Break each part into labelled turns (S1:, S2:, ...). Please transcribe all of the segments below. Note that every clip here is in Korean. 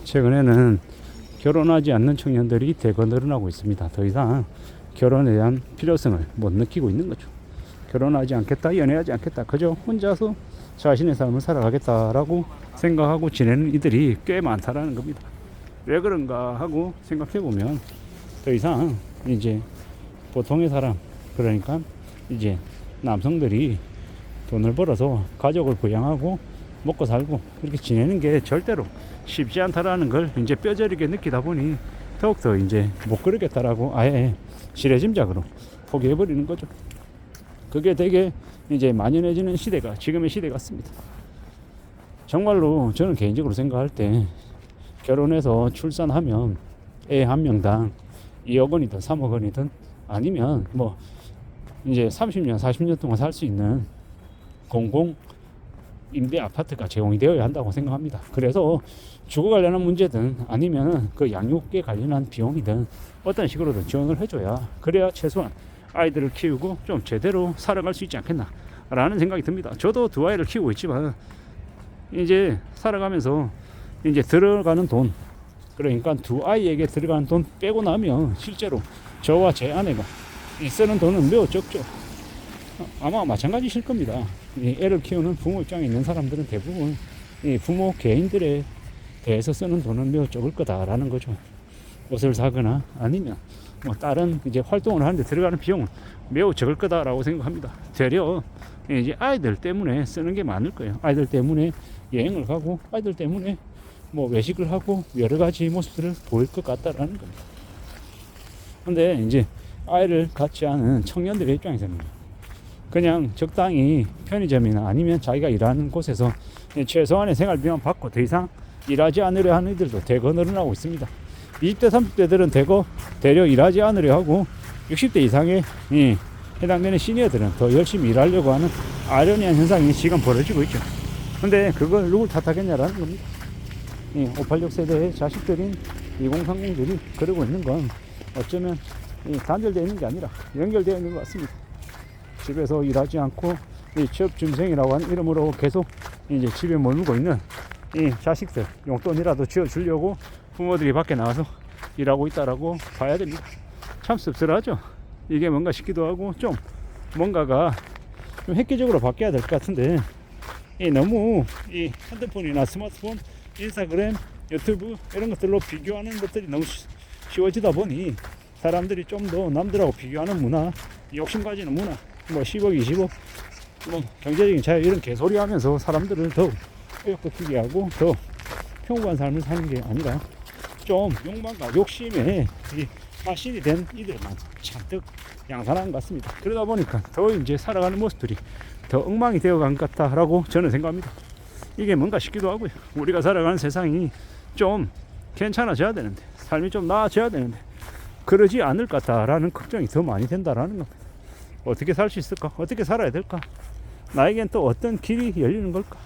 S1: 최근에는 결혼하지 않는 청년들이 대거 늘어나고 있습니다. 더 이상 결혼에 대한 필요성을 못 느끼고 있는 거죠. 결혼하지 않겠다, 연애하지 않겠다, 그저 혼자서 자신의 삶을 살아가겠다라고 생각하고 지내는 이들이 꽤 많다라는 겁니다. 왜 그런가 하고 생각해 보면 더 이상 이제 보통의 사람, 그러니까 이제 남성들이 돈을 벌어서 가족을 부양하고 먹고 살고 그렇게 지내는 게 절대로 쉽지 않다라는 걸 이제 뼈저리게 느끼다 보니 더욱더 이제 못 그러겠다라고 아예 지레짐작으로 포기해버리는 거죠. 그게 되게 이제 만연해지는 시대가 지금의 시대 같습니다. 정말로 저는 개인적으로 생각할 때 결혼해서 출산하면 애 한 명당 2억 원이든 3억 원이든 아니면 뭐 이제 30년 40년 동안 살 수 있는 공공 임대 아파트가 제공이 되어야 한다고 생각합니다. 그래서 주거 관련한 문제든 아니면 그 양육에 관련한 비용이든 어떤 식으로든 지원을 해줘야 그래야 최소한 아이들을 키우고 좀 제대로 살아갈 수 있지 않겠나 라는 생각이 듭니다. 저도 두 아이를 키우고 있지만 이제 살아가면서 이제 들어가는 돈, 그러니까 두 아이에게 들어가는 돈 빼고 나면 실제로 저와 제 아내가 쓰는 돈은 매우 적죠. 아마 마찬가지실 겁니다. 이 애를 키우는 부모 입장에 있는 사람들은 대부분 이 부모 개인들에 대해서 쓰는 돈은 매우 적을 거다라는 거죠. 옷을 사거나 아니면 뭐 다른 이제 활동을 하는데 들어가는 비용은 매우 적을 거다라고 생각합니다. 되려 이제 아이들 때문에 쓰는 게 많을 거예요. 아이들 때문에 여행을 가고 아이들 때문에 뭐 외식을 하고 여러 가지 모습들을 보일 것 같다라는 겁니다. 근데 이제 아이를 갖지 않은 청년들의 입장에서는 그냥 적당히 편의점이나 아니면 자기가 일하는 곳에서 최소한의 생활비만 받고 더 이상 일하지 않으려 하는 이들도 대거 늘어나고 있습니다. 20대 30대들은 대려 일하지 않으려 하고 60대 이상의 해당되는 시니어들은 더 열심히 일하려고 하는 아이러니한 현상이 지금 벌어지고 있죠. 근데 그걸 누굴 탓하겠냐라는 겁니다. 586 세대의 자식들인 2030들이 그러고 있는 건 어쩌면 단절되어 있는 게 아니라 연결되어 있는 것 같습니다. 집에서 일하지 않고 취업준비생이라고 하는 이름으로 계속 이제 집에 머물고 있는 이 자식들 용돈이라도 쥐어주려고 부모들이 밖에 나가서 일하고 있다라고 봐야 됩니다. 참 씁쓸하죠. 이게 뭔가 싶기도 하고 좀 뭔가가 좀 획기적으로 바뀌어야 될 것 같은데 너무 이 핸드폰이나 스마트폰, 인스타그램, 유튜브 이런 것들로 비교하는 것들이 너무 쉬워지다 보니 사람들이 좀 더 남들하고 비교하는 문화, 욕심 가지는 문화, 뭐 10억, 20억, 뭐 경제적인 자유 이런 개소리 하면서 사람들을 더 의욕돋게 하고 더 평범한 삶을 사는 게 아니라 좀 욕망과 욕심에 마신이 된 이들만 잔뜩 양산한 것 같습니다. 그러다 보니까 더 이제 살아가는 모습들이 더 엉망이 되어간 것 같다라고 저는 생각합니다. 이게 뭔가 싶기도 하고요. 우리가 살아가는 세상이 좀 괜찮아져야 되는데, 삶이 좀 나아져야 되는데 그러지 않을 것 같다라는 걱정이 더 많이 된다라는 겁니다. 어떻게 살 수 있을까? 어떻게 살아야 될까? 나에겐 또 어떤 길이 열리는 걸까?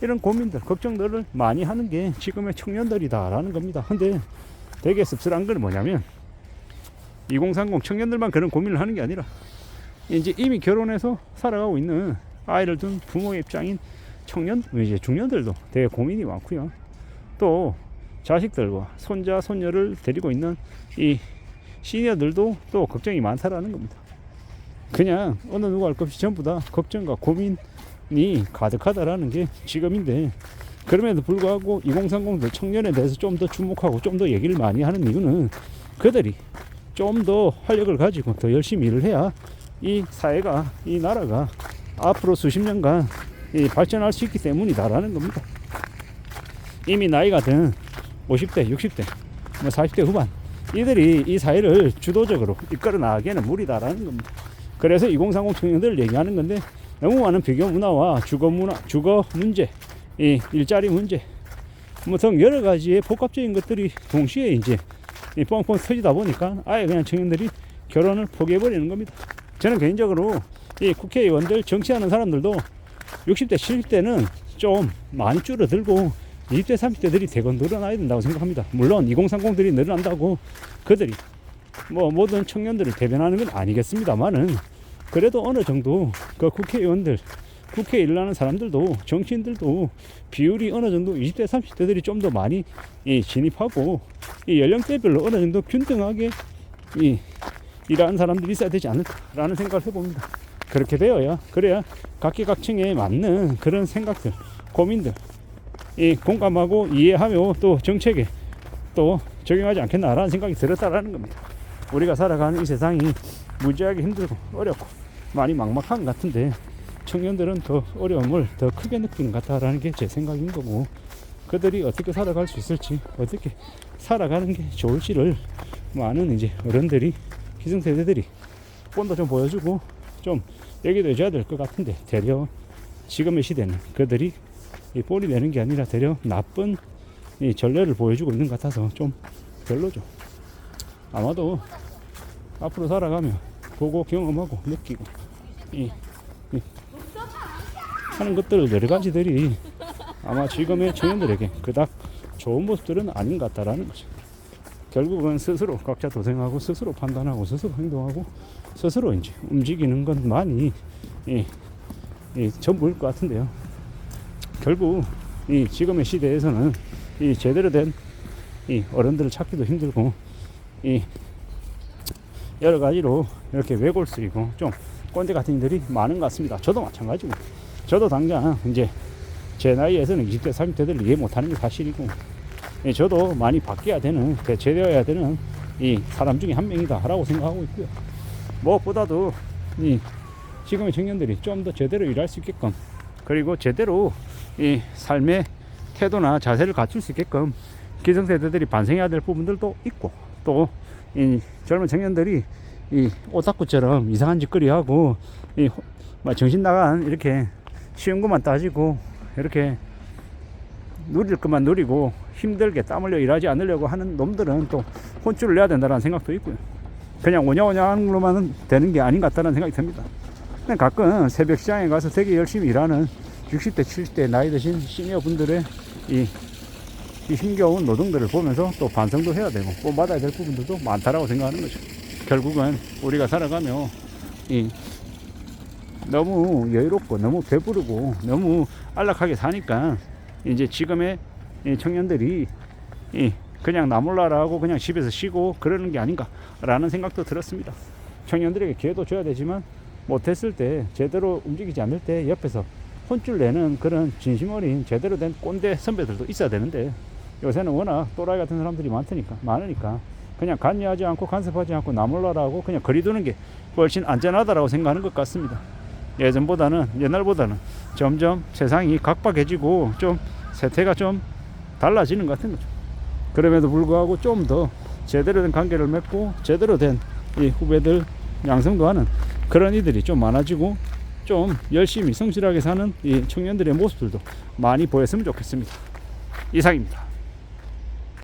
S1: 이런 고민들, 걱정들을 많이 하는 게 지금의 청년들이다라는 겁니다. 근데 되게 씁쓸한 건 뭐냐면 2030 청년들만 그런 고민을 하는 게 아니라 이제 이미 결혼해서 살아가고 있는 아이를 둔 부모의 입장인 청년, 이제 중년들도 되게 고민이 많고요. 또 자식들과 손자, 손녀를 데리고 있는 이 시니어들도 또 걱정이 많다라는 겁니다. 그냥 어느 누가 할 것 없이 전부 다 걱정과 고민이 가득하다라는 게 지금인데, 그럼에도 불구하고 2030들 청년에 대해서 좀 더 주목하고 좀 더 얘기를 많이 하는 이유는 그들이 좀 더 활력을 가지고 더 열심히 일을 해야 이 사회가, 이 나라가 앞으로 수십 년간 발전할 수 있기 때문이다라는 겁니다. 이미 나이가 든 50대, 60대, 40대 후반 이들이 이 사회를 주도적으로 이끌어 나가기에는 무리다라는 겁니다. 그래서 2030 청년들을 얘기하는 건데, 너무 많은 비교 문화와 주거 문제, 이 일자리 문제, 뭐 등 여러 가지의 복합적인 것들이 동시에 이제 뻥뻥 터지다 보니까 아예 그냥 청년들이 결혼을 포기해버리는 겁니다. 저는 개인적으로 이 국회의원들, 정치하는 사람들도 60대, 70대는 좀 많이 줄어들고 20대, 30대들이 대거 늘어나야 된다고 생각합니다. 물론 2030들이 늘어난다고 그들이 뭐 모든 청년들을 대변하는 건 아니겠습니다만은, 그래도 어느 정도 그 국회의원들, 국회에 일하는 사람들도 정치인들도 비율이 어느 정도 20대 30대들이 좀 더 많이 진입하고 이 연령대별로 어느 정도 균등하게 일하는 사람들이 있어야 되지 않을까라는 생각을 해봅니다. 그렇게 되어야 그래야 각계각층에 맞는 그런 생각들 고민들 공감하고 이해하며 또 정책에 또 적용하지 않겠나라는 생각이 들었다라는 겁니다. 우리가 살아가는 이 세상이 무지하게 힘들고 어렵고 많이 막막한 것 같은데 청년들은 더 어려움을 더 크게 느끼는 것 같다라는 게 제 생각인 거고 그들이 어떻게 살아갈 수 있을지 어떻게 살아가는 게 좋을지를 많은 이제 어른들이 기성세대들이 본도 좀 보여주고 좀 얘기도 해줘야 될 것 같은데 되려 지금의 시대는 그들이 이 꼴이 되는 게 아니라 되려 나쁜 이 전례를 보여주고 있는 것 같아서 좀 별로죠. 아마도 앞으로 살아가며 보고 경험하고 느끼고 하는 것들 여러 가지들이 아마 지금의 청년들에게 그닥 좋은 모습들은 아닌 것 같다라는 거죠. 결국은 스스로 각자 도생하고 스스로 판단하고 스스로 행동하고 스스로 이제 움직이는 것만이 전부일 것 같은데요. 결국 이 지금의 시대에서는 이 제대로 된 이 어른들을 찾기도 힘들고 이 여러 가지로 이렇게 외골수이고 좀 꼰대 같은 일들이 많은 것 같습니다. 저도 마찬가지고 저도 당장 이제 제 나이에서는 20대 30대들을 이해 못하는 게 사실이고 저도 많이 바뀌어야 되는 대체되어야 되는 이 사람 중에 한 명이다 라고 생각하고 있고요. 무엇보다도 이 지금의 청년들이 좀 더 제대로 일할 수 있게끔 그리고 제대로 이 삶의 태도나 자세를 갖출 수 있게끔 기성세대들이 반성해야 될 부분들도 있고 또 이 젊은 청년들이 이 오타쿠처럼 이상한 짓거리 하고 이 정신 나간 이렇게 쉬운 것만 따지고 이렇게 누릴 것만 누리고 힘들게 땀 흘려 일하지 않으려고 하는 놈들은 또 혼쭐을 내야 된다는 생각도 있고요. 그냥 오냐오냐 하는 걸로만 되는 게 아닌 것 같다는 생각이 듭니다. 가끔 새벽 시장에 가서 되게 열심히 일하는 60대 70대 나이 드신 시니어 분들의 이 힘겨운 노동들을 보면서 또 반성도 해야 되고 본받아야 될 부분들도 많다라고 생각하는 거죠. 결국은 우리가 살아가며 너무 여유롭고 너무 배부르고 너무 안락하게 사니까 이제 지금의 청년들이 그냥 나몰라라고 그냥 집에서 쉬고 그러는 게 아닌가라는 생각도 들었습니다. 청년들에게 기회도 줘야 되지만 못했을 때 제대로 움직이지 않을 때 옆에서 혼쭐 내는 그런 진심 어린 제대로 된 꼰대 선배들도 있어야 되는데 요새는 워낙 또라이 같은 사람들이 많으니까 그냥 관여하지 않고 간섭하지 않고 나몰라라고 그냥 거리두는 게 훨씬 안전하다라고 생각하는 것 같습니다. 옛날보다는 점점 세상이 각박해지고 좀 세태가 좀 달라지는 것 같은 거죠. 그럼에도 불구하고 좀 더 제대로 된 관계를 맺고 제대로 된 이 후배들 양성도 하는 그런 이들이 좀 많아지고 좀 열심히 성실하게 사는 이 청년들의 모습들도 많이 보였으면 좋겠습니다. 이상입니다.